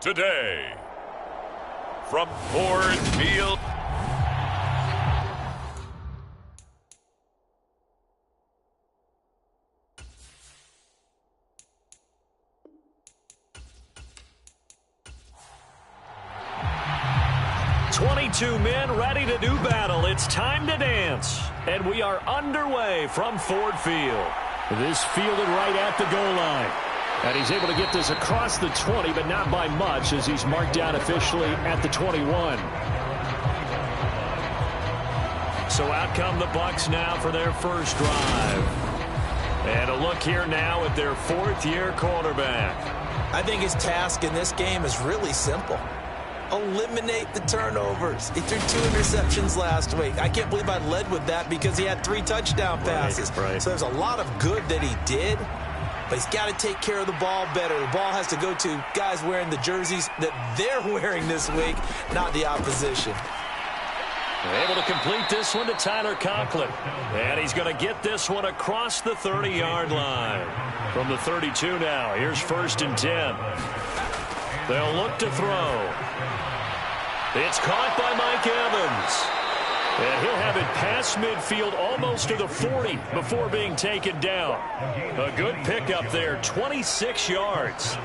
today, from Ford Field. Two men ready to do battle. It's time to dance. And we are underway from Ford Field. This fielded right at the goal line. And he's able to get this across the 20, but not by much as he's marked down officially at the 21. So out come the Bucs now for their first drive. And a look here now at their fourth-year quarterback. I think his task in this game is really simple. Eliminate the turnovers. He threw 2 interceptions last week. I can't believe I led with that because he had 3 touchdown passes. Right. So there's a lot of good that he did, but he's got to take care of the ball better. The ball has to go to guys wearing the jerseys that they're wearing this week, not the opposition. Able to complete this one to Tyler Conklin. And he's going to get this one across the 30-yard line. From the 32 now, here's 1st and 10. They'll look to throw. It's caught by Mike Evans. And he'll have it past midfield almost to the 40 before being taken down. A good pickup there, 26 yards.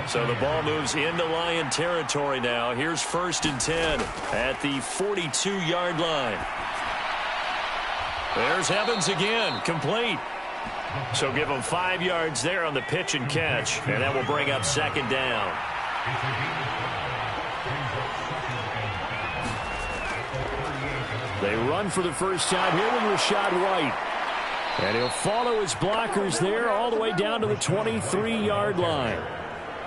So the ball moves into Lion territory now. Here's 1st and 10 at the 42-yard line. There's Evans again, complete. So give him 5 yards there on the pitch and catch. And that will bring up 2nd down. They run for the first time here with Rashad White. And he'll follow his blockers there all the way down to the 23-yard line.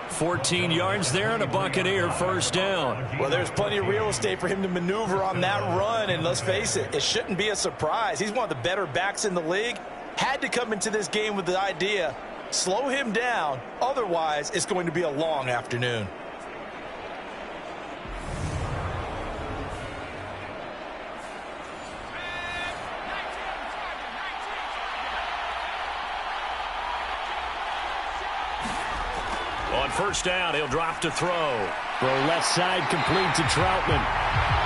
14 yards there and a Buccaneer first down. Well, there's plenty of real estate for him to maneuver on that run. And let's face it, it shouldn't be a surprise. He's one of the better backs in the league. Had to come into this game with the idea, slow him down. Otherwise, it's going to be a long afternoon. On first down, he'll drop to throw. Throw left side complete to Troutman.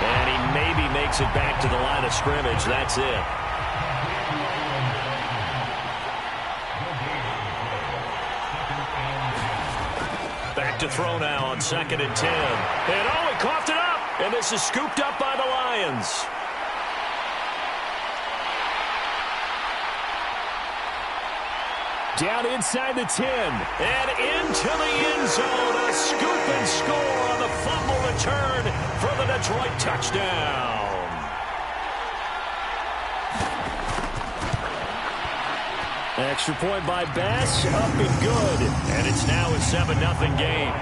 And he maybe makes it back to the line of scrimmage. That's it. Back to throw now on 2nd and 10. And oh, he coughed it up. And this is scooped up by the Lions. Down inside the 10. And into the end zone. A scoop and score on the fumble return for the Detroit touchdown. Extra point by Bass. Up and good. And it's now a 7-0 game.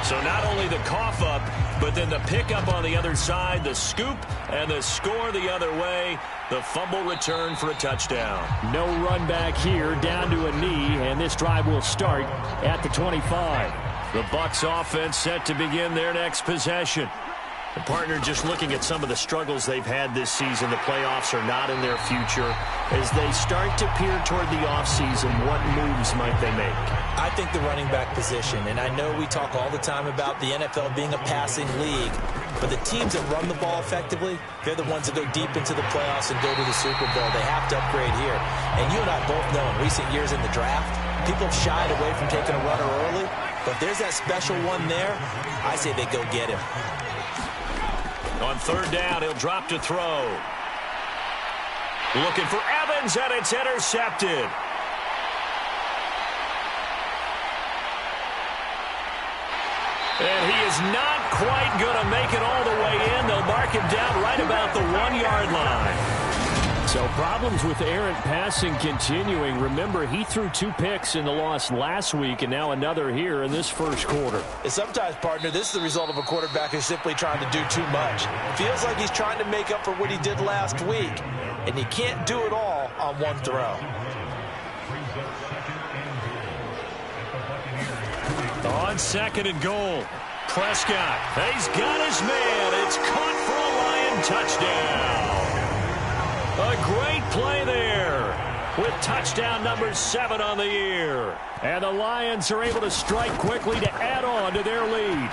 So not only the cough up, but then the pickup on the other side, the scoop, and the score the other way. The fumble return for a touchdown. No run back here, down to a knee, and this drive will start at the 25. The Bucs offense set to begin their next possession. The partner just looking at some of the struggles they've had this season. The playoffs are not in their future. As they start to peer toward the offseason, what moves might they make? I think the running back position, and I know we talk all the time about the NFL being a passing league, but the teams that run the ball effectively, they're the ones that go deep into the playoffs and go to the Super Bowl. They have to upgrade here. And you and I both know in recent years in the draft, people have shied away from taking a runner early, but there's that special one there. I say they go get him. On third down, he'll drop to throw. Looking for Evans, and it's intercepted. And he is not quite going to make it all the way in. They'll mark him down right about the 1-yard line. So problems with errant passing continuing. Remember, he threw 2 picks in the loss last week, and now another here in this first quarter. And sometimes, partner, this is the result of a quarterback who's simply trying to do too much. Feels like he's trying to make up for what he did last week, and he can't do it all on one throw. On 2nd and goal, Prescott, he's got his man. It's caught for a Lion touchdown. A great play there. with touchdown number 7 on the year. And the Lions are able to strike quickly to add on to their lead.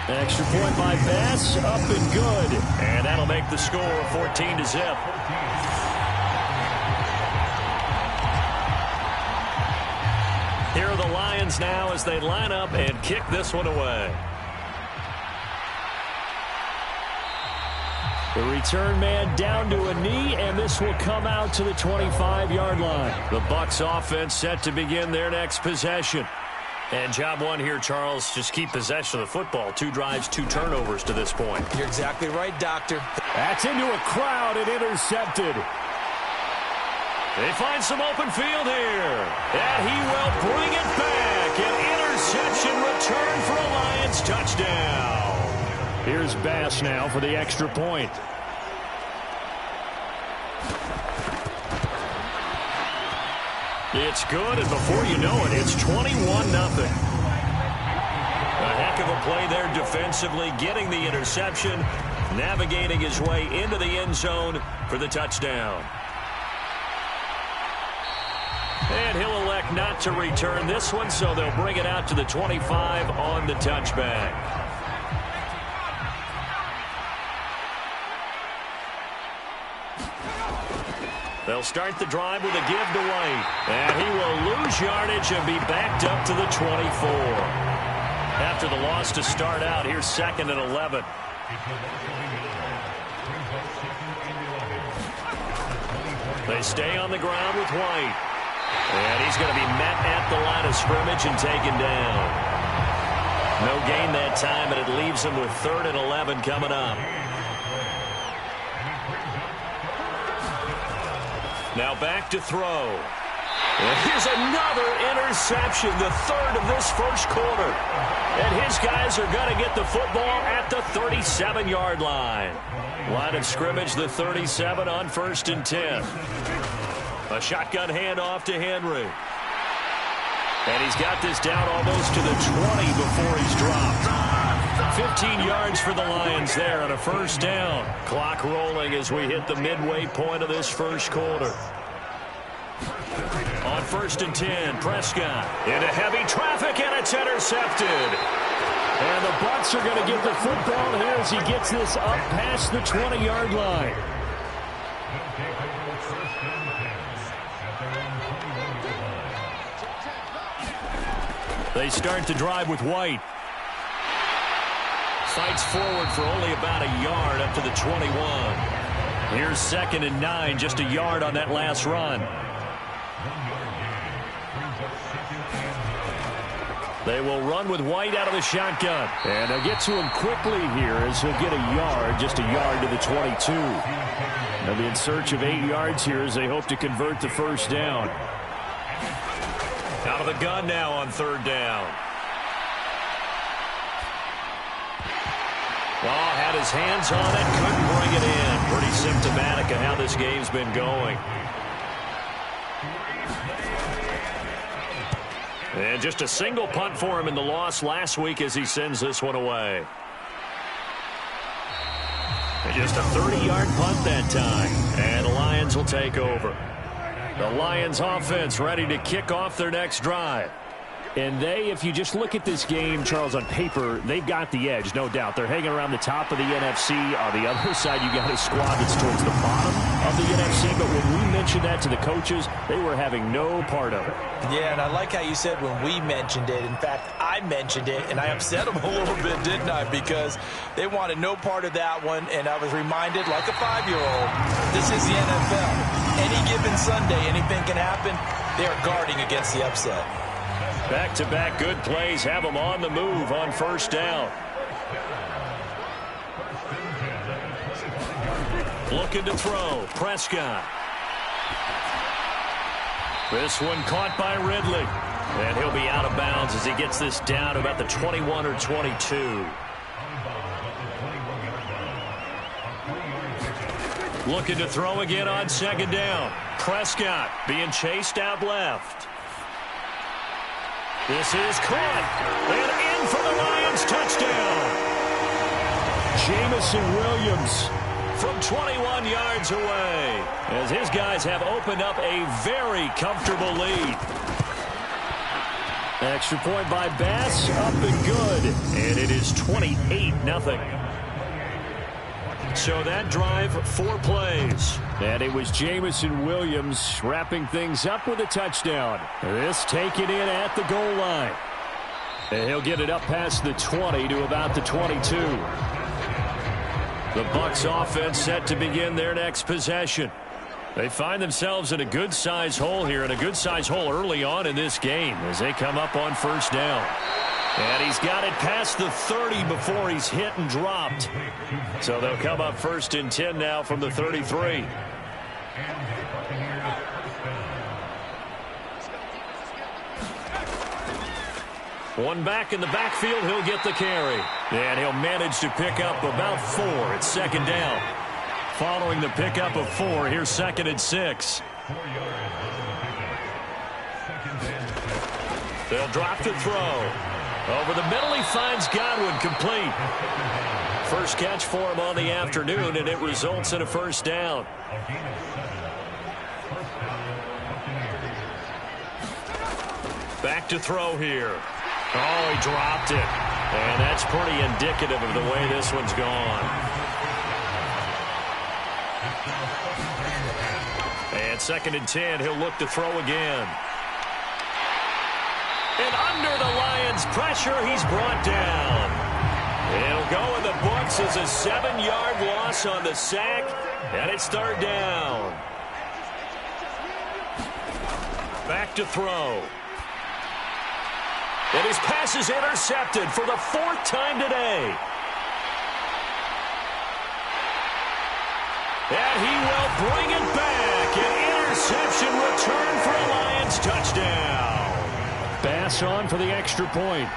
Extra point by Bass, up and good. And that'll make the score 14-0. Here are the Lions now as they line up and kick this one away. The return man down to a knee, and this will come out to the 25-yard line. The Bucs offense set to begin their next possession. And job one here, Charles, just keep possession of the football. 2 drives, 2 turnovers to this point. You're exactly right, Doctor. That's into a crowd and intercepted. They find some open field here. And he will bring it back. An interception return for a Lions touchdown. Here's Bass now for the extra point. It's good, and before you know it, it's 21-0. A heck of a play there defensively, getting the interception, navigating his way into the end zone for the touchdown. And he'll elect not to return this one, so they'll bring it out to the 25 on the touchback. They'll start the drive with a give to White. And he will lose yardage and be backed up to the 24. After the loss to start out, here's 2nd and 11. They stay on the ground with White. And he's going to be met at the line of scrimmage and taken down. No gain that time, and it leaves him with 3rd and 11 coming up. Now back to throw. And here's another interception, the 3rd of this first quarter. And his guys are going to get the football at the 37-yard line. Line of scrimmage, the 37 on 1st and 10. A shotgun handoff to Henry. And he's got this down almost to the 20 before he's dropped. 15 yards for the Lions there on a 1st down. Clock rolling as we hit the midway point of this first quarter. On 1st and 10, Prescott into heavy traffic, and it's intercepted. And the Bucs are going to get the football here as he gets this up past the 20-yard line. They start the drive with White. Fights forward for only about a yard up to the 21. Here's 2nd and 9, just a yard on that last run. They will run with White out of the shotgun. And they'll get to him quickly here as he'll get a yard, just a yard to the 22. They'll be in search of 8 yards here as they hope to convert the 1st down. Out of the gun now on 3rd down. Oh, had his hands on it, couldn't bring it in. Pretty symptomatic of how this game's been going. And just a single punt for him in the loss last week as he sends this one away. And just a 30-yard punt that time. And the Lions will take over. The Lions offense ready to kick off their next drive. And they, if you just look at this game, Charles, on paper, they've got the edge, no doubt. They're hanging around the top of the NFC. On the other side, you got a squad that's towards the bottom of the NFC. But when we mentioned that to the coaches, they were having no part of it. Yeah, and I like how you said when we mentioned it. In fact, I mentioned it, and I upset them a little bit, didn't I? Because they wanted no part of that one, and I was reminded, like a 5-year-old, this is the NFL. Any given Sunday, anything can happen. They are guarding against the upset. Back-to-back good plays have them on the move on 1st down. Looking to throw. Prescott. This one caught by Ridley. And he'll be out of bounds as he gets this down to about the 21 or 22. Looking to throw again on 2nd down. Prescott being chased out left. This is caught, and in for the Lions touchdown. Jamison Williams from 21 yards away, as his guys have opened up a very comfortable lead. Extra point by Bass, up and good, and it is 28-0. So that drive, 4 plays. And it was Jamison Williams wrapping things up with a touchdown. This taken in at the goal line. And he'll get it up past the 20 to about the 22. The Bucs offense set to begin their next possession. They find themselves in a good-size hole here, and a good-size hole early on in this game as they come up on first down. And he's got it past the 30 before he's hit and dropped. So they'll come up first and 10 now from the 33. One back in the backfield, he'll get the carry. And he'll manage to pick up about 4 at second down. Following the pickup of 4, here's 2nd and 6. They'll drop to throw. Over the middle, he finds Godwin, complete. First catch for him on the afternoon, and it results in a first down. Back to throw here. Oh, he dropped it. And that's pretty indicative of the way this one's gone. And 2nd and 10, he'll look to throw again. And under the Lions' pressure, he's brought down. It'll go in the books as a 7-yard loss on the sack, and it's 3rd down. Back to throw. And his pass is intercepted for the 4th time today. And he will bring it back. An interception return for a Lions touchdown. Bass on for the extra point.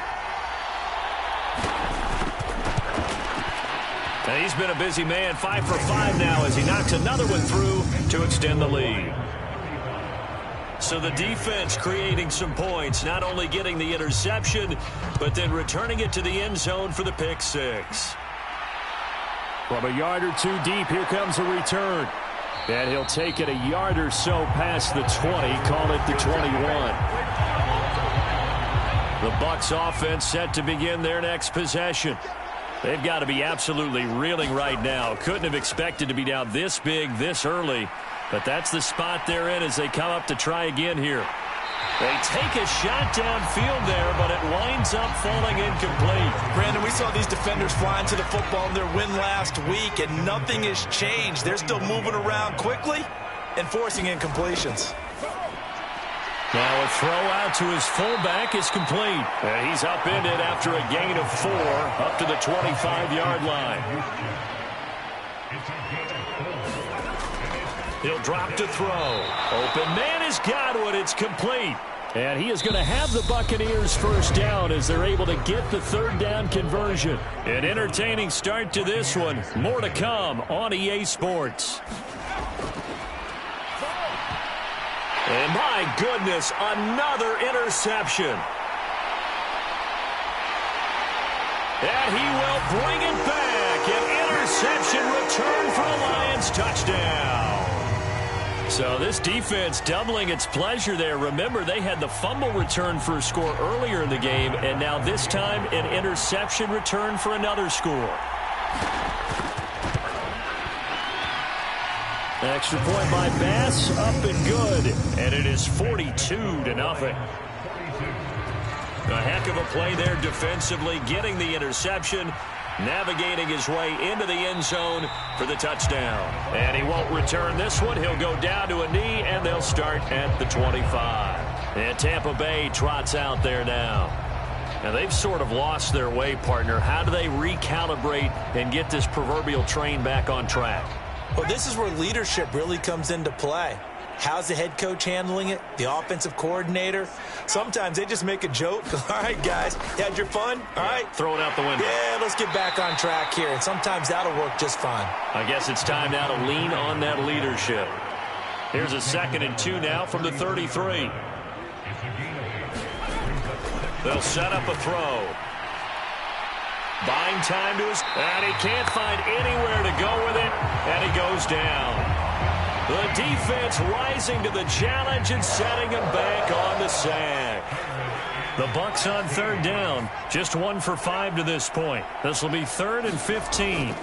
And he's been a busy man, 5 for 5 now as he knocks another one through to extend the lead. So the defense creating some points, not only getting the interception, but then returning it to the end zone for the pick 6. From a yard or 2 deep, here comes a return. And he'll take it a yard or so past the 20, call it the 21. The Bucs offense set to begin their next possession. They've got to be absolutely reeling right now. Couldn't have expected to be down this big, this early. But that's the spot they're in as they come up to try again here. They take a shot downfield there, but it winds up falling incomplete. Brandon, we saw these defenders flying to the football in their win last week, and nothing has changed. They're still moving around quickly and forcing incompletions. Now a throw out to his fullback is complete. And he's upended after a gain of 4 up to the 25-yard line. He'll drop to throw. Open man is Godwin. It's complete. And he is going to have the Buccaneers first down as they're able to get the 3rd down conversion. An entertaining start to this one. More to come on EA Sports. And my goodness, another interception. And he will bring it back. An interception return for a Lions touchdown. So this defense doubling its pleasure there. Remember, they had the fumble return for a score earlier in the game, and now this time an interception return for another score. Extra point by Bass, up and good. And it is 42-0. A heck of a play there defensively, getting the interception, navigating his way into the end zone for the touchdown. And he won't return this one. He'll go down to a knee, and they'll start at the 25. And Tampa Bay trots out there now. And they've sort of lost their way, partner. How do they recalibrate and get this proverbial train back on track? Well, this is where leadership really comes into play. How's the head coach handling it? The offensive coordinator? Sometimes they just make a joke. All right, guys, you had your fun? All right. Throw it out the window. Yeah, let's get back on track here. And sometimes that'll work just fine. I guess it's time now to lean on that leadership. Here's a 2nd and 2 now from the 33. They'll set up a throw. Buying time to his, and he can't find anywhere to go with it, and he goes down. The defense rising to the challenge and setting him back on the sack. The Bucs on third down, just 1 for 5 to this point. This will be 3rd and 15.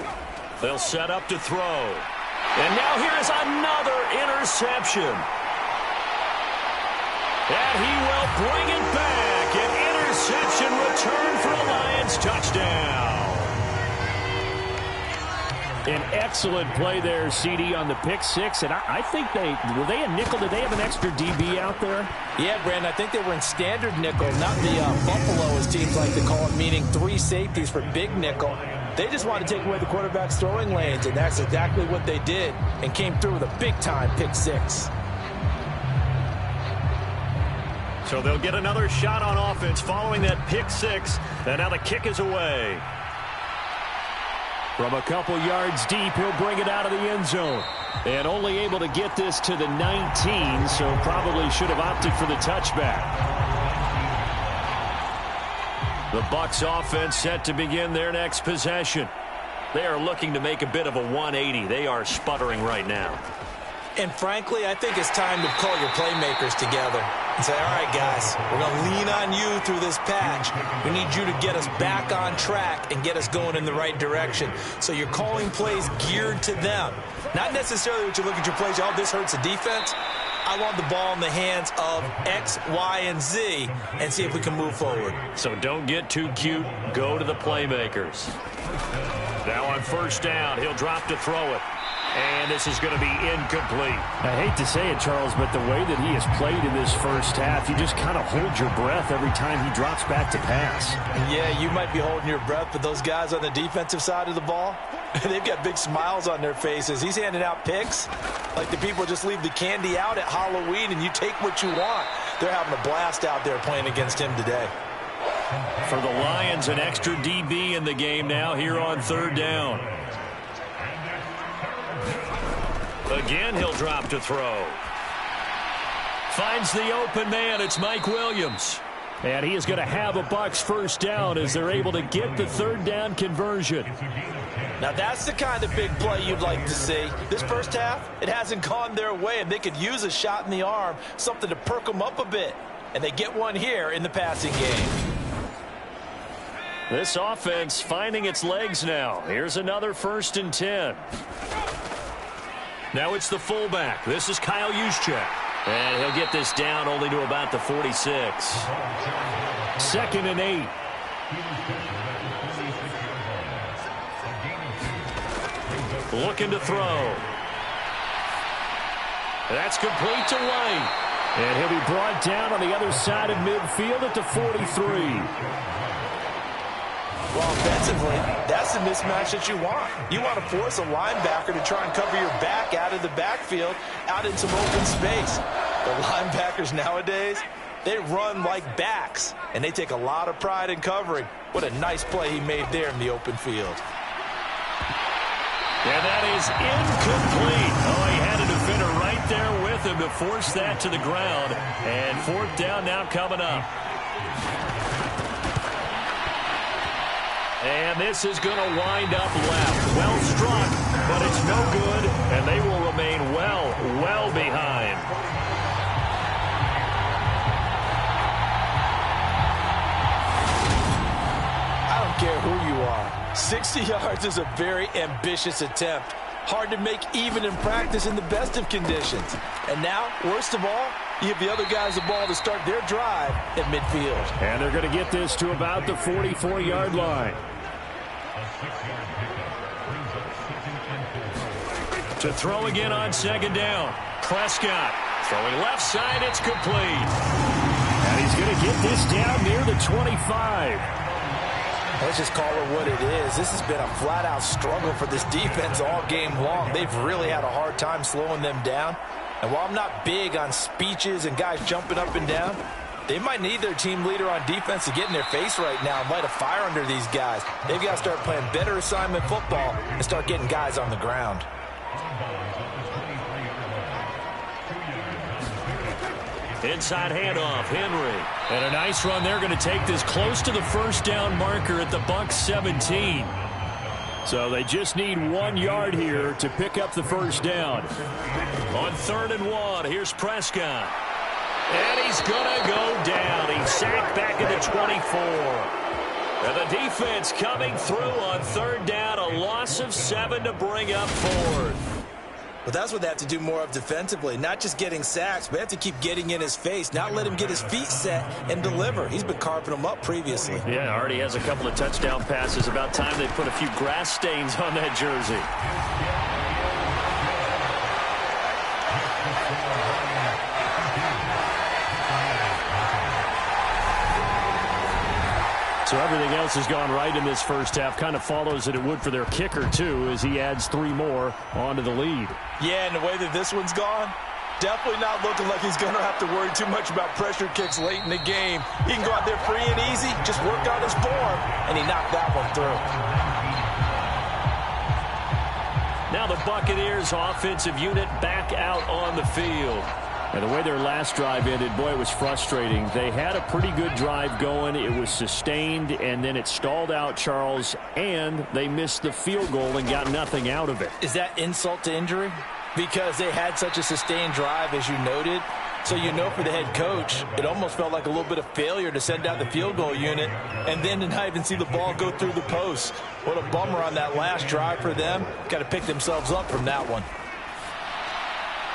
They'll set up to throw. And now here is another interception. And he will bring it back. An interception return for a Lions touchdown. An excellent play there, CD, on the pick six. And I think were they a nickel? Did they have an extra DB out there? Yeah, Brandon, I think they were in standard nickel, not the Buffalo, as teams like to call it, meaning 3 safeties for big nickel. They just wanted to take away the quarterback's throwing lanes, and that's exactly what they did and came through with a big-time pick six. So they'll get another shot on offense following that pick six, and now the kick is away. From a couple yards deep, he'll bring it out of the end zone. And only able to get this to the 19, so probably should have opted for the touchback. The Bucs offense set to begin their next possession. They are looking to make a bit of a 180. They are sputtering right now. And frankly, I think it's time to call your playmakers together and say, all right, guys, we're going to lean on you through this patch. We need you to get us back on track and get us going in the right direction. So you're calling plays geared to them. Not necessarily what you look at your plays, oh, this hurts the defense. I want the ball in the hands of X, Y, and Z and see if we can move forward. So don't get too cute. Go to the playmakers. Now on first down, he'll drop to throw it. And this is going to be incomplete. I hate to say it, Charles, but the way that he has played in this first half, you just kind of hold your breath every time he drops back to pass. Yeah, you might be holding your breath, but those guys on the defensive side of the ball, they've got big smiles on their faces. He's handing out picks like the people just leave the candy out at Halloween and you take what you want. They're having a blast out there playing against him today. For the Lions, an extra DB in the game now here on third down. Again, he'll drop to throw. Finds the open man. It's Mike Williams. And he is going to have a Bucs first down as they're able to get the third down conversion. Now, that's the kind of big play you'd like to see. This first half, it hasn't gone their way, and they could use a shot in the arm, something to perk them up a bit. And they get one here in the passing game. This offense finding its legs now. Here's another 1st and 10. Now it's the fullback. This is Kyle Juszczyk. And he'll get this down only to about the 46. 2nd and 8. Looking to throw. That's complete to White. And he'll be brought down on the other side of midfield at the 43. Well, offensively, that's the mismatch that you want. You want to force a linebacker to try and cover your back out of the backfield, out in some open space. The linebackers nowadays, they run like backs, and they take a lot of pride in covering. What a nice play he made there in the open field. And that is incomplete. Oh, he had a defender right there with him to force that to the ground. And 4th down now coming up. And this is going to wind up left. Well struck, but it's no good, and they will remain well behind. I don't care who you are. 60 yards is a very ambitious attempt. Hard to make even in practice in the best of conditions. And now, worst of all, you give the other guys the ball to start their drive at midfield. And they're going to get this to about the 44-yard line. To throw again on 2nd down. Prescott throwing left side. It's complete. And he's going to get this down near the 25. Let's just call it what it is. This has been a flat-out struggle for this defense all game long. They've really had a hard time slowing them down. And while I'm not big on speeches and guys jumping up and down, they might need their team leader on defense to get in their face right now and light a fire under these guys. They've got to start playing better assignment football and start getting guys on the ground. Inside handoff, Henry. And a nice run. They're going to take this close to the first down marker at the Bucs 17. So they just need 1 yard here to pick up the first down. On 3rd and 1, here's Prescott. And he's going to go down. He's sacked back at the 24. And the defense coming through on 3rd down. A loss of 7 to bring up 4th. But that's what they have to do more of defensively. Not just getting sacks, but they have to keep getting in his face. Not let him get his feet set and deliver. He's been carving them up previously. Yeah, already has a couple of touchdown passes. About time they put a few grass stains on that jersey. So everything else has gone right in this first half. Kind of follows that it would for their kicker, too, as he adds 3 more onto the lead. Yeah, and the way that this one's gone, definitely not looking like he's going to have to worry too much about pressure kicks late in the game. He can go out there free and easy, just work on his form, and he knocked that one through. Now the Buccaneers offensive unit back out on the field. And the way their last drive ended, boy, it was frustrating. They had a pretty good drive going. It was sustained, and then it stalled out, Charles, and they missed the field goal and got nothing out of it. Is that insult to injury? Because they had such a sustained drive, as you noted. So you know for the head coach, it almost felt like a little bit of failure to send out the field goal unit and then to not even see the ball go through the post. What a bummer on that last drive for them. Got to pick themselves up from that one.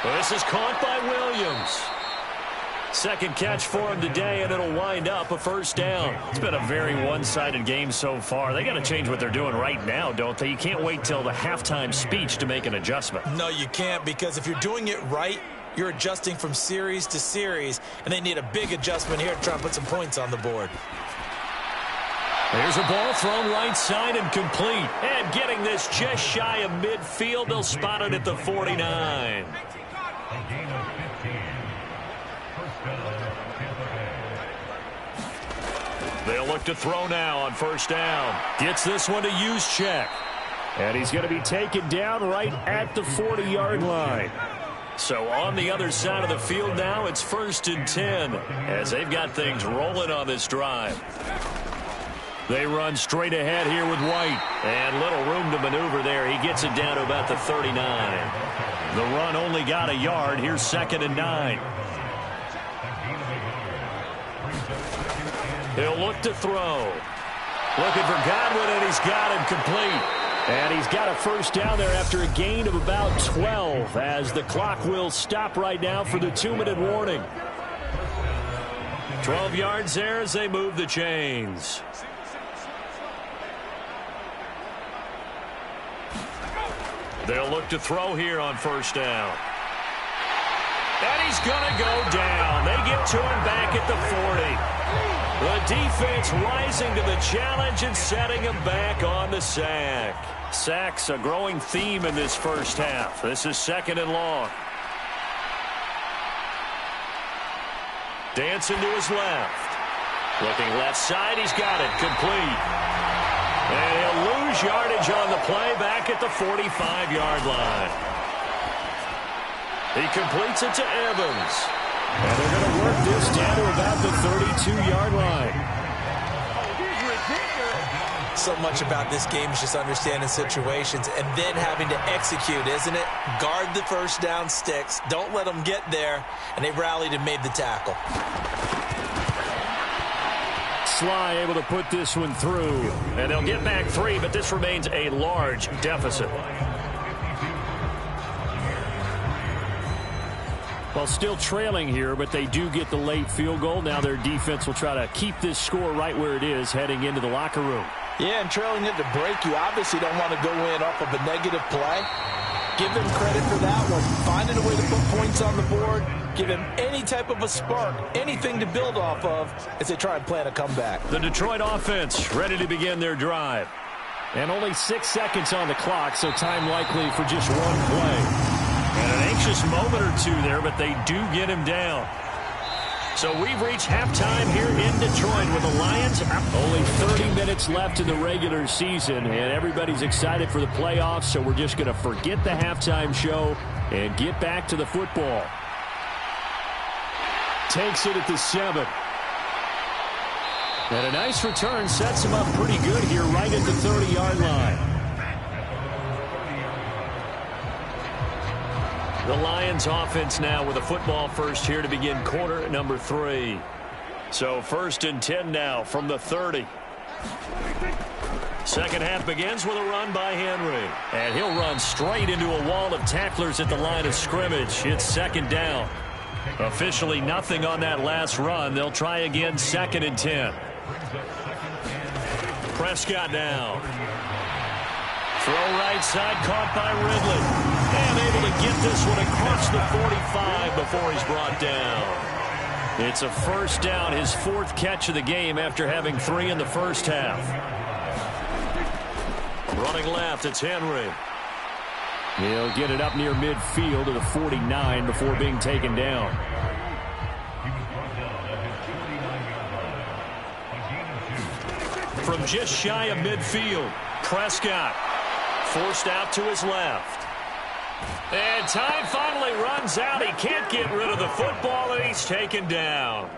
Well, this is caught by Williams. Second catch for him today, and it'll wind up a first down. It's been a very one-sided game so far. They got to change what they're doing right now, don't they? You can't wait till the halftime speech to make an adjustment. No, you can't, because if you're doing it right, you're adjusting from series to series, and they need a big adjustment here to try and put some points on the board. There's a ball thrown right side and complete. And getting this just shy of midfield, they'll spot it at the 49. They'll look to throw now on first down. Gets this one to Juszczyk. And he's going to be taken down right at the 40-yard line. So on the other side of the field now, it's 1st and 10 as they've got things rolling on this drive. They run straight ahead here with White. And little room to maneuver there. He gets it down to about the 39. The run only got a yard. Here's 2nd and 9. He'll look to throw. Looking for Godwin, and he's got him complete. And he's got a first down there after a gain of about 12 as the clock will stop right now for the 2-minute warning. 12 yards there as they move the chains. They'll look to throw here on first down. And he's going to go down. They get to him back at the 40. The defense rising to the challenge and setting him back on the sack. Sacks a growing theme in this first half. This is 2nd and long. Dancing to his left. Looking left side, he's got it. Complete. And he'll lose yardage on the play back at the 45-yard line. He completes it to Evans. And they're going to work this down to about the 32-yard line. So much about this game is just understanding situations and then having to execute, isn't it? Guard the first down sticks. Don't let them get there. And they rallied and made the tackle. Sly able to put this one through. And they'll get back 3, but this remains a large deficit. Well, still trailing here, but they do get the late field goal. Now their defense will try to keep this score right where it is heading into the locker room. Yeah, and trailing it to break, you obviously don't want to go in off of a negative play. Give them credit for that one. Finding a way to put points on the board. Give them any type of a spark, anything to build off of as they try and plan a comeback. The Detroit offense ready to begin their drive. And only 6 seconds on the clock, so time likely for just one play. And an anxious moment or two there, but they do get him down. So we've reached halftime here in Detroit with the Lions. Only 30 minutes left in the regular season, and everybody's excited for the playoffs, so we're just going to forget the halftime show and get back to the football. takes it at the 7. And a nice return sets him up pretty good here right at the 30-yard line. The Lions offense now with a football first here to begin quarter number 3. So 1st and 10 now from the 30. Second half begins with a run by Henry. And he'll run straight into a wall of tacklers at the line of scrimmage. It's 2nd down. Officially nothing on that last run. They'll try again 2nd and 10. Prescott now. Throw right side, caught by Ridley. And able to get this one across the 45 before he's brought down. It's a 1st down, his 4th catch of the game after having 3 in the first half. Running left, it's Henry. He'll get it up near midfield to the 49 before being taken down. From just shy of midfield, Prescott forced out to his left. And time finally runs out. He can't get rid of the football, and he's taken down.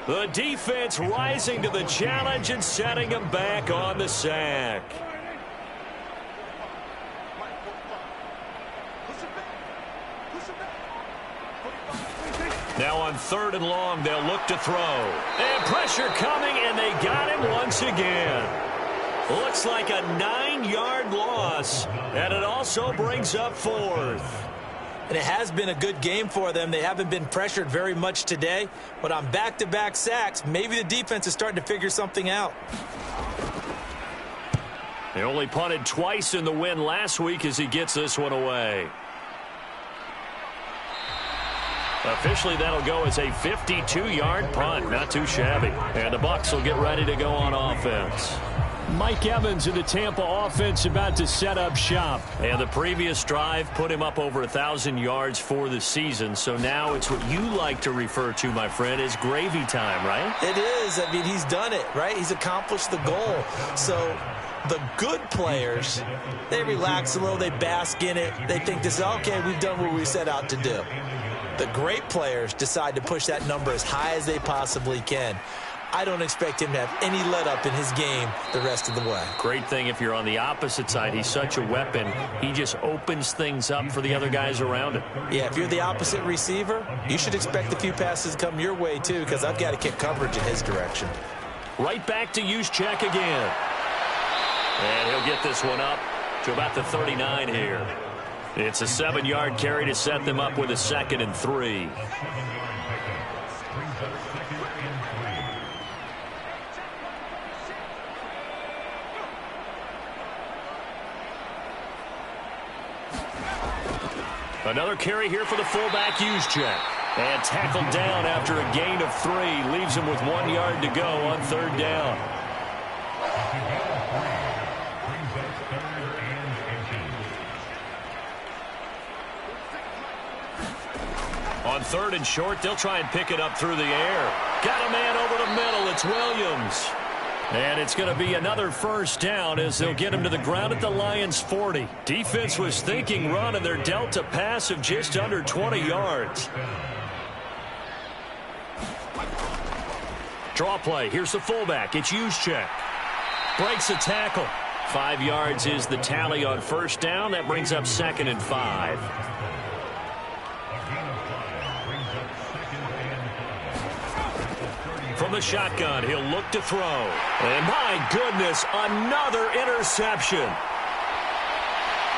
The defense rising to the challenge and setting him back on the sack. Now on 3rd and long, they'll look to throw. And pressure coming, and they got him once again. Looks like a 9-yard loss, and it also brings up 4th. And it has been a good game for them. They haven't been pressured very much today, but on back-to-back sacks, maybe the defense is starting to figure something out. They only punted twice in the win last week as he gets this one away. Officially, that'll go as a 52-yard punt. Not too shabby. And the Bucs will get ready to go on offense. Mike Evans in the Tampa offense about to set up shop. And the previous drive put him up over 1,000 yards for the season. So now it's what you like to refer to, my friend, as gravy time, right? It is. I mean, he's done it, right? He's accomplished the goal. So the good players, they relax a little. They bask in it. They think this is, okay, we've done what we set out to do. The great players decide to push that number as high as they possibly can. I don't expect him to have any let-up in his game the rest of the way. Great thing if you're on the opposite side. He's such a weapon. He just opens things up for the other guys around him. Yeah, if you're the opposite receiver, you should expect a few passes to come your way, too, because I've got to kick coverage in his direction. Right back to Juszczyk again. And he'll get this one up to about the 39 here. It's a 7-yard carry to set them up with a 2nd and 3. Another carry here for the fullback, Juszczyk. And tackled down after a gain of 3. Leaves him with 1 yard to go on 3rd down. On 3rd and short, they'll try and pick it up through the air. Got a man over the middle. It's Williams. And it's going to be another 1st down as they'll get him to the ground at the Lions' 40. Defense was thinking run, and they're dealt a pass of just under 20 yards. Draw play. Here's the fullback. It's Juszczyk. Breaks a tackle. 5 yards is the tally on 1st down. That brings up 2nd and 5. From the shotgun, he'll look to throw. And my goodness, another interception.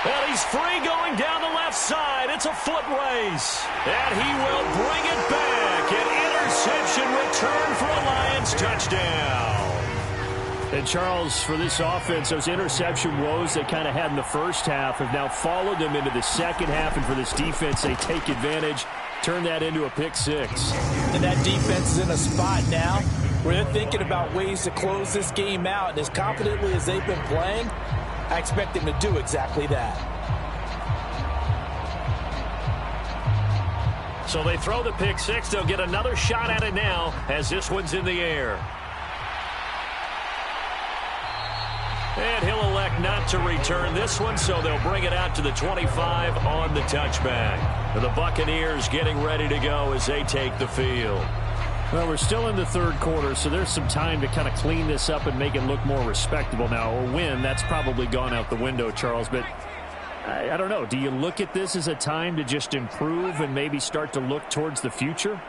And he's free going down the left side. It's a foot race. And he will bring it back. An interception return for a Lions touchdown. And Charles, for this offense, those interception woes they kind of had in the first half have now followed them into the second half. And for this defense, they take advantage. Turn that into a pick 6. And that defense is in a spot now where they're thinking about ways to close this game out. And as confidently as they've been playing, I expect them to do exactly that. So they throw the pick 6. They'll get another shot at it now as this one's in the air. And he'll elect not attempt to return this one, so they'll bring it out to the 25 on the touchback. The Buccaneers getting ready to go as they take the field. Well, we're still in the third quarter, so there's some time to kind of clean this up and make it look more respectable now. A win, that's probably gone out the window, Charles, but I don't know. Do you look at this as a time to just improve and maybe start to look towards the future?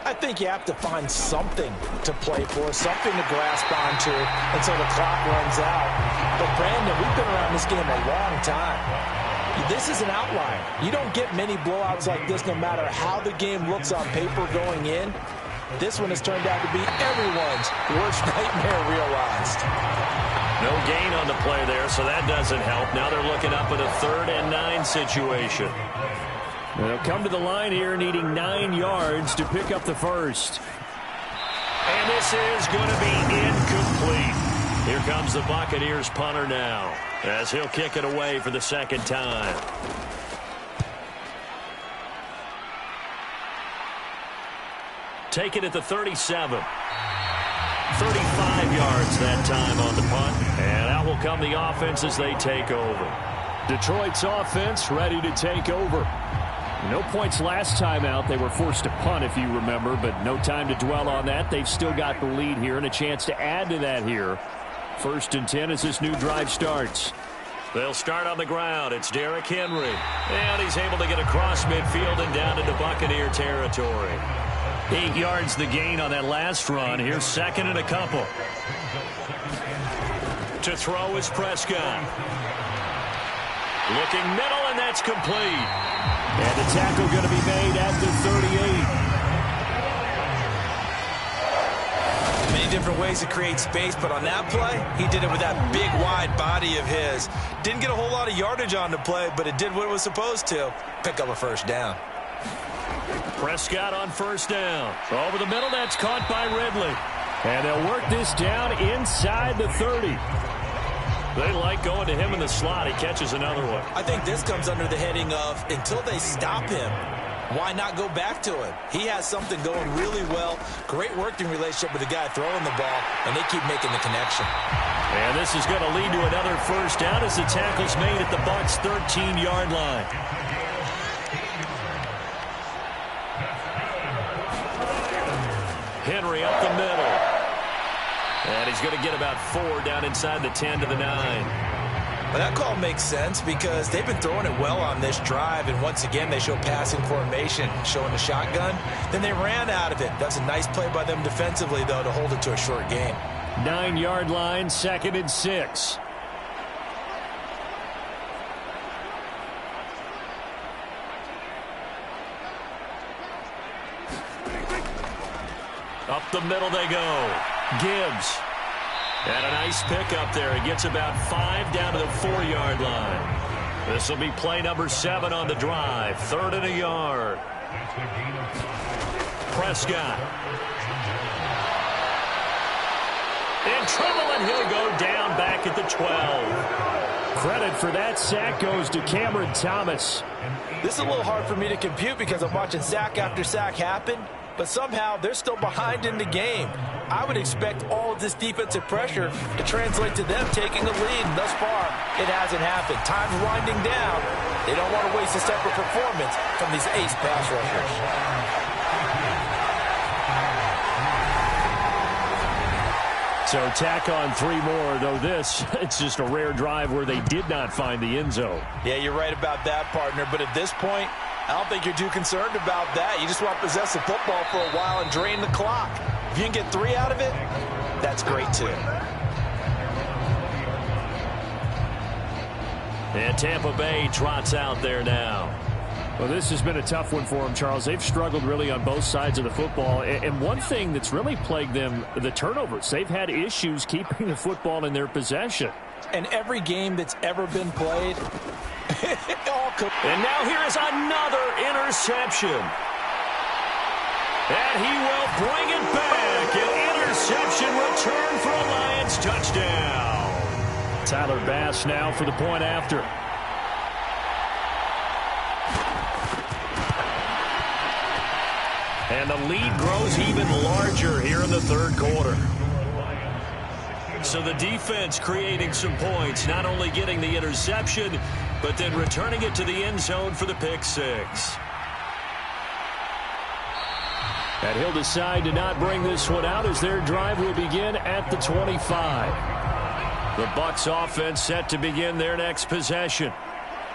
I think you have to find something to play for, something to grasp onto until the clock runs out. But, Brandon, we've been around this game a long time. This is an outlier. You don't get many blowouts like this no matter how the game looks on paper going in. This one has turned out to be everyone's worst nightmare realized. No gain on the play there, so that doesn't help. Now they're looking up at a 3rd and 9 situation. They'll come to the line here needing 9 yards to pick up the first. And this is going to be incomplete. Here comes the Buccaneers punter now, as he'll kick it away for the second time. Take it at the 37. 35 yards that time on the punt. And out will come the offense as they take over. Detroit's offense ready to take over. No points last time out. They were forced to punt, if you remember, but no time to dwell on that. They've still got the lead here and a chance to add to that here. 1st and 10 as this new drive starts. They'll start on the ground. It's Derrick Henry. And he's able to get across midfield and down into Buccaneer territory. 8 yards the gain on that last run. Here's 2nd and a couple. To throw is Prescott. Looking middle, and that's complete. And the tackle going to be made at the 38. Many different ways to create space, but on that play, he did it with that big, wide body of his. Didn't get a whole lot of yardage on the play, but it did what it was supposed to. Pick up a first down. Prescott on first down. Over the middle, that's caught by Ridley. And they'll work this down inside the 30. They like going to him in the slot. He catches another one. I think this comes under the heading of, until they stop him, why not go back to him? He has something going really well. Great working relationship with the guy throwing the ball, and they keep making the connection. And this is going to lead to another first down as the tackle's made at the Bucs' 13-yard line. Henry up the middle. And he's going to get about 4 down inside the 10 to the 9. Well, that call makes sense because they've been throwing it well on this drive, and once again they show passing formation, showing the shotgun. Then they ran out of it. That's a nice play by them defensively, though, to hold it to a short game. 9-yard line, 2nd and 6. Up the middle they go. Gibbs. And a nice pickup there. He gets about 5 down to the 4-yard line. This will be play number 7 on the drive. 3rd and a yard. Prescott. In trouble, and he'll go down back at the 12. Credit for that sack goes to Cameron Thomas. This is a little hard for me to compute because I'm watching sack after sack happen, but somehow they're still behind in the game. I would expect all of this defensive pressure to translate to them taking the lead, and thus far, it hasn't happened. Time's winding down. They don't want to waste a step of performance from these ace pass rushers. So tack on 3 more, though this, it's just a rare drive where they did not find the end zone. Yeah, you're right about that, partner, but at this point, I don't think you're too concerned about that. You just want to possess the football for a while and drain the clock. If you can get 3 out of it, that's great too. And Tampa Bay trots out there now. Well, this has been a tough one for them, Charles. They've struggled really on both sides of the football. And one thing that's really plagued them, the turnovers. They've had issues keeping the football in their possession. And every game that's ever been played, and now here is another interception. And he will bring it back. An interception return for a Lions touchdown. Tyler Bass now for the point after. And the lead grows even larger here in the third quarter. So the defense creating some points, not only getting the interception, but then returning it to the end zone for the pick six. And he'll decide to not bring this one out as their drive will begin at the 25. The Bucs offense set to begin their next possession.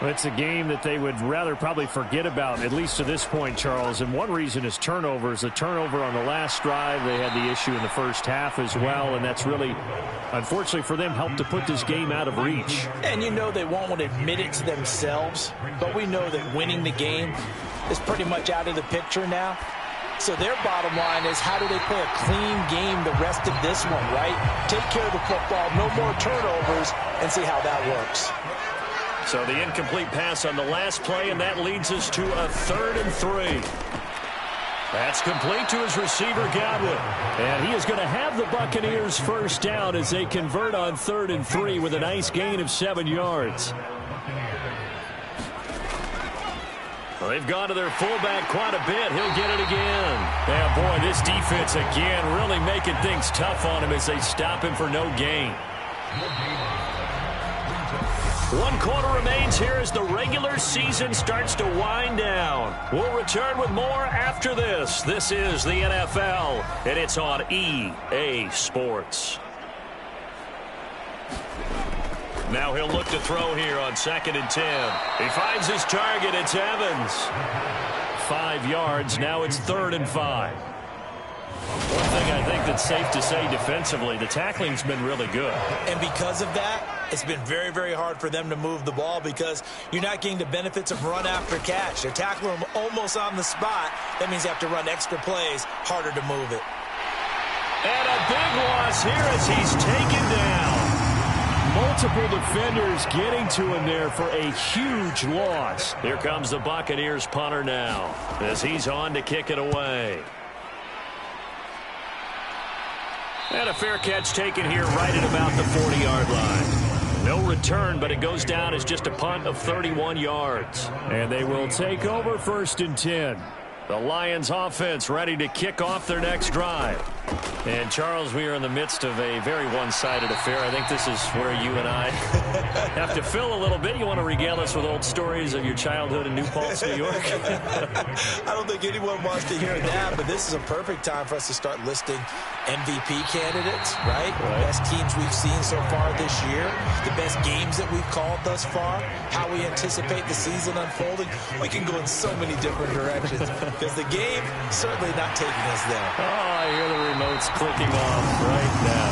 Well, it's a game that they would rather probably forget about, at least to this point, Charles. And one reason is turnovers. The turnover on the last drive, they had the issue in the first half as well. And that's really, unfortunately for them, helped to put this game out of reach. And you know they won't want to admit it to themselves. But we know that winning the game is pretty much out of the picture now. So their bottom line is, how do they play a clean game the rest of this one, right? Take care of the football, no more turnovers, and see how that works. So the incomplete pass on the last play, and that leads us to a 3rd and 3. That's complete to his receiver, Godwin. And he is going to have the Buccaneers first down as they convert on 3rd and 3 with a nice gain of 7 yards. Well, they've gone to their fullback quite a bit. He'll get it again. Yeah, boy, this defense again really making things tough on him as they stop him for no gain. 1 quarter remains here as the regular season starts to wind down. We'll return with more after this. This is the NFL, and it's on EA Sports. Now he'll look to throw here on 2nd and 10. He finds his target. It's Evans. 5 yards. Now it's 3rd and 5. One thing I think that's safe to say defensively, the tackling's been really good. And because of that, it's been very, very hard for them to move the ball because you're not getting the benefits of run after catch. They're tackling them almost on the spot. That means they have to run extra plays, harder to move it. And a big loss here as he's taken down. Multiple defenders getting to him there for a huge loss. Here comes the Buccaneers punter now as he's on to kick it away. And a fair catch taken here right at about the 40-yard line. No return, but it goes down as just a punt of 31 yards. And they will take over 1st and 10. The Lions offense ready to kick off their next drive. And, Charles, we are in the midst of a very one-sided affair. I think this is where you and I have to fill a little bit. You want to regale us with old stories of your childhood in New Paltz, New York? I don't think anyone wants to hear that, but this is a perfect time for us to start listing MVP candidates, right? The best teams we've seen so far this year, the best games that we've called thus far, how we anticipate the season unfolding. We can go in so many different directions because the game certainly not taking us there. Oh, I hear the remote's clicking off right now.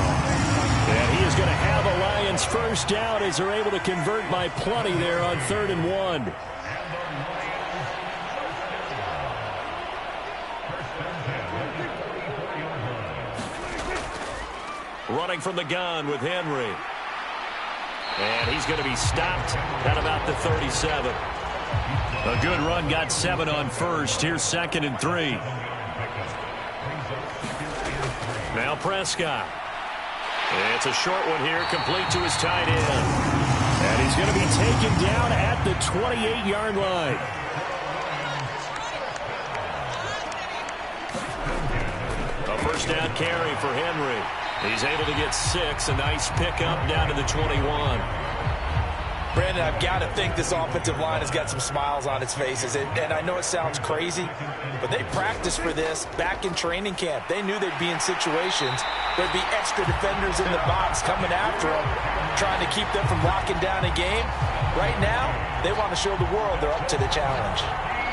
And he is going to have a Lions first down as they're able to convert by plenty there on 3rd and 1. Running from the gun with Henry. And he's going to be stopped at about the 37. A good run, got 7 on first. Here's 2nd and 3. Now Prescott. It's a short one here, complete to his tight end. And he's going to be taken down at the 28-yard line. A first down carry for Henry. He's able to get 6. A nice pickup down to the 21. Brandon, I've got to think this offensive line has got some smiles on its faces. And I know it sounds crazy, but they practiced for this back in training camp. They knew they'd be in situations. There'd be extra defenders in the box coming after them, trying to keep them from locking down a game. Right now, they want to show the world they're up to the challenge.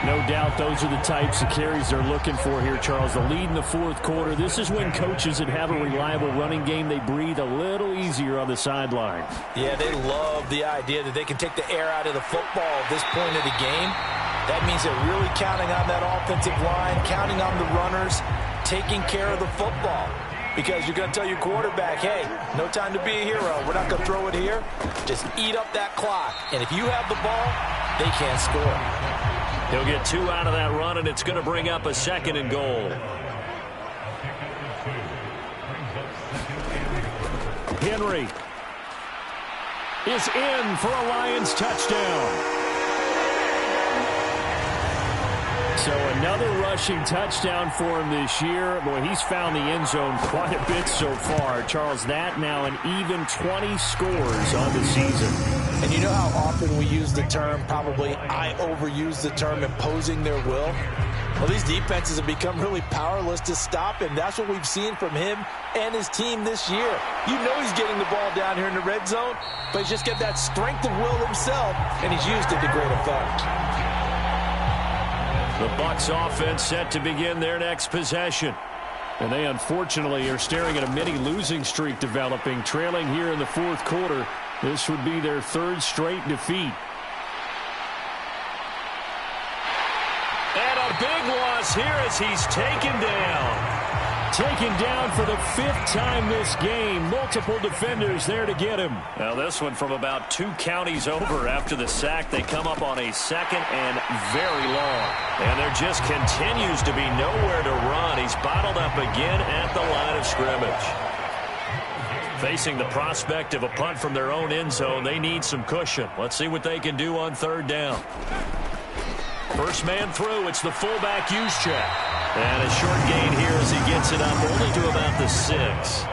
No doubt those are the types of carries they're looking for here, Charles. The lead in the 4th quarter. This is when coaches that have a reliable running game, they breathe a little easier on the sideline. Yeah, they love the idea that they can take the air out of the football at this point of the game. That means they're really counting on that offensive line, counting on the runners, taking care of the football. Because you're going to tell your quarterback, hey, no time to be a hero. We're not going to throw it here. Just eat up that clock. And if you have the ball, they can't score. He'll get 2 out of that run, and it's going to bring up a 2nd and goal. Henry is in for a Lions touchdown. So another rushing touchdown for him this year. Boy, he's found the end zone quite a bit so far. Charles, that now an even 20 scores on the season. And you know how often we use the term, probably I overuse the term, imposing their will? Well, these defenses have become really powerless to stop him. That's what we've seen from him and his team this year. You know he's getting the ball down here in the red zone, but he's just got that strength of will himself, and he's used it to great effect. The Bucs offense set to begin their next possession. And they unfortunately are staring at a mini losing streak developing, trailing here in the fourth quarter. This would be their third straight defeat. And a big loss here as he's taken down. Taken down for the fifth time this game. Multiple defenders there to get him. Now this one from about 2 counties over after the sack. They come up on a second and very long. And there just continues to be nowhere to run. He's bottled up again at the line of scrimmage. Facing the prospect of a punt from their own end zone, they need some cushion. Let's see what they can do on third down. First man through, it's the fullback use check. And a short gain here as he gets it up only to about the 6.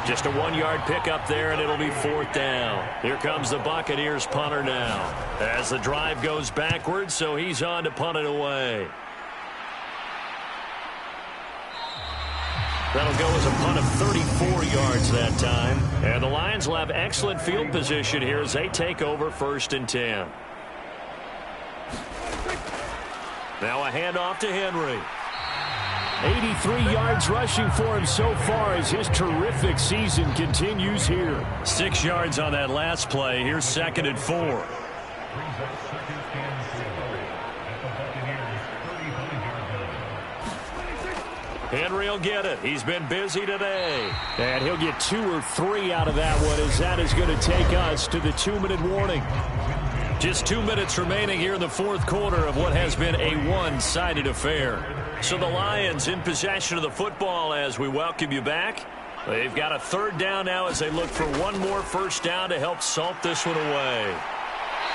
Just a 1-yard pickup there, and it'll be fourth down. Here comes the Buccaneers punter now. As the drive goes backwards, so he's on to punt it away. That'll go as a punt of 34 yards that time. And the Lions will have excellent field position here as they take over first and 10. Now a handoff to Henry. 83 yards rushing for him so far as his terrific season continues here. 6 yards on that last play. Here's second and 4. Henry will get it. He's been busy today. And he'll get 2 or 3 out of that one as that is going to take us to the 2-minute warning. Just 2 minutes remaining here in the fourth quarter of what has been a one-sided affair. So the Lions in possession of the football as we welcome you back. They've got a third down now as they look for one more first down to help salt this one away.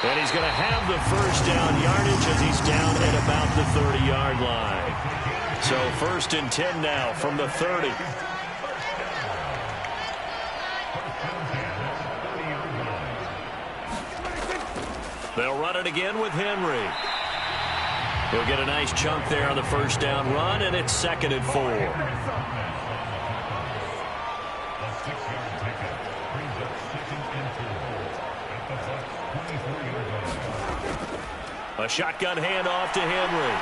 And he's going to have the first down yardage as he's down at about the 30-yard line. So first and 10 now from the 30. They'll run it again with Henry. He'll get a nice chunk there on the first down run, and it's second and 4. A shotgun handoff to Henry.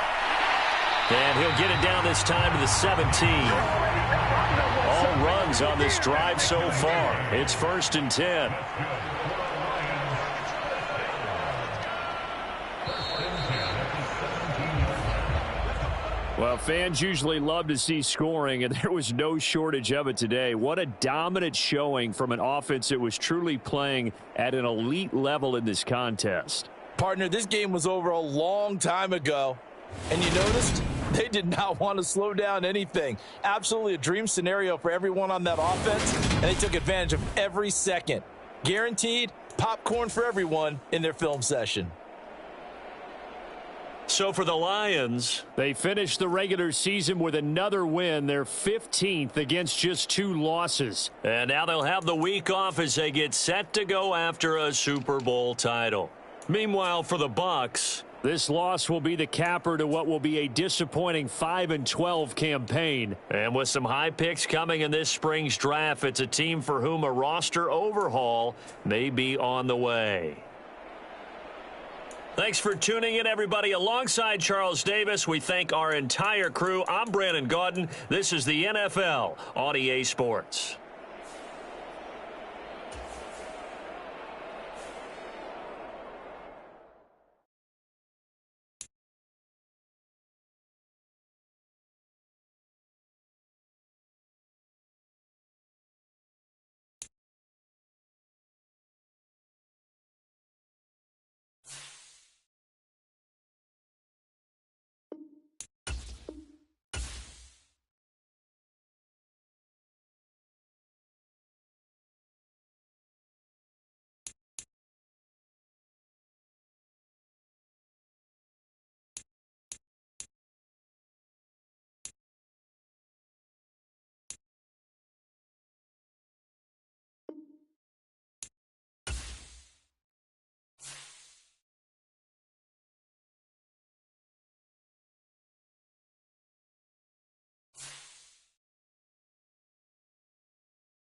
And he'll get it down this time to the 17. All runs on this drive so far. It's first and 10. Well, fans usually love to see scoring, and there was no shortage of it today. What a dominant showing from an offense that was truly playing at an elite level in this contest. Partner, this game was over a long time ago, and you noticed they did not want to slow down anything. Absolutely a dream scenario for everyone on that offense, and they took advantage of every second. Guaranteed popcorn for everyone in their film session. So for the Lions, they finished the regular season with another win, their 15th against just 2 losses. And now they'll have the week off as they get set to go after a Super Bowl title. Meanwhile, for the Bucs, this loss will be the capper to what will be a disappointing 5-12 campaign. And with some high picks coming in this spring's draft, it's a team for whom a roster overhaul may be on the way. Thanks for tuning in, everybody. Alongside Charles Davis, we thank our entire crew. I'm Brandon Gaudin. This is the NFL on EA Sports.